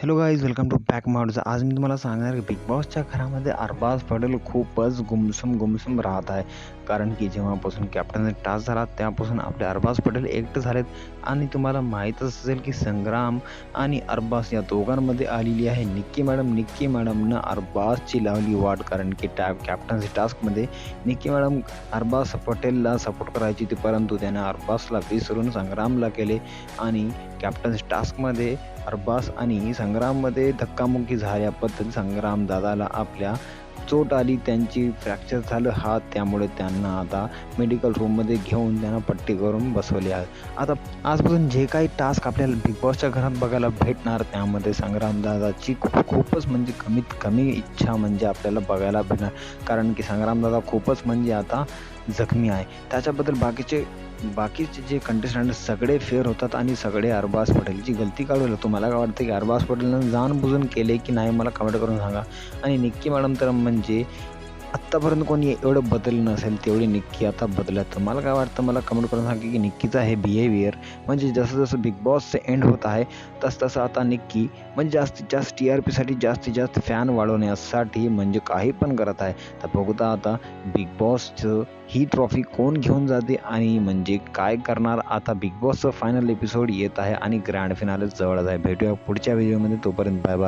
Hello guys, welcome to back माउड्स. आज मी तुम्हाला सांगणार की बिग बॉसच्या घरामध्ये अरबाज पटेल खूपच गुमसुम राहत आहे. कारण की जेव्हापासून कॅप्टनचा टास्क झाला त्यापासून आपले अरबाज पटेल एकटे झालेत. आणि तुम्हाला माहीतच असेल की संग्राम आणि अरबाज या दोघांमध्ये आलेली आहे निक्की मॅडमनं अरबाजची लावली वाट. कारण की कॅप्टन्सी टास्कमध्ये निक्की मॅडम अरबाज पटेलला सपोर्ट करायची होती, परंतु त्याने अरबाजला विसरून संग्रामला केले. आणि कॅप्टन्सी टास्कमध्ये अरबाज आणि संग्राममध्ये धक्कामुक्की झाल्याबद्दल संग्राम दादाला आपल्या चोट आली, त्यांची फ्रॅक्चर झालं हात. त्यामुळे त्यांना आता मेडिकल रूममध्ये घेऊन त्यांना पट्टी करून बसवले आहे. आता आजपासून जे काही टास्क आपल्याला बिग बॉसच्या घरात बघायला भेटणार त्यामध्ये संग्राम दादाची खूपच म्हणजे कमीत कमी इच्छा म्हणजे आपल्याला बघायला भेटणार. कारण की संग्राम दादा खूपच म्हणजे आता जखमी आहे. त्याच्याबद्दल बाकीचे जे कंटेस्टंट सगळे फेअर होतात आणि सगळे अरबाज पटेलची गलती काढून. तुम्हाला काय वाटतं की अरबाज पटेलनं जाणबुजून केले की नाही, मला कमेंट करून सांगा. आणि निक्की मॅडम तर म्हणजे आत्तापर्यंत कोणी एवढं बदललं नसेल तेवढी निक्की आता बदलत. तर मला काय वाटतं, मला कमेंट करून सांगा की निक्कीचा हे बिहेवियर म्हणजे जसं बिग बॉसचं एंड होत आहे तसं आता निक्की म्हणजे जास्तीत जास्त TRPसाठी जास्तीत जास्त फॅन वाढवण्यासाठी म्हणजे काही पण करत आहे. तर बघूता आता बिग बॉसचं ही ट्रॉफी कोण घेऊन जाते आणि म्हणजे काय करणार. आता बिग बॉसचं फायनल एपिसोड येत आहे आणि ग्रँड फिनाले जवळच आहे. भेटूया पुढच्या व्हिडिओमध्ये. तोपर्यंत बाय बाय.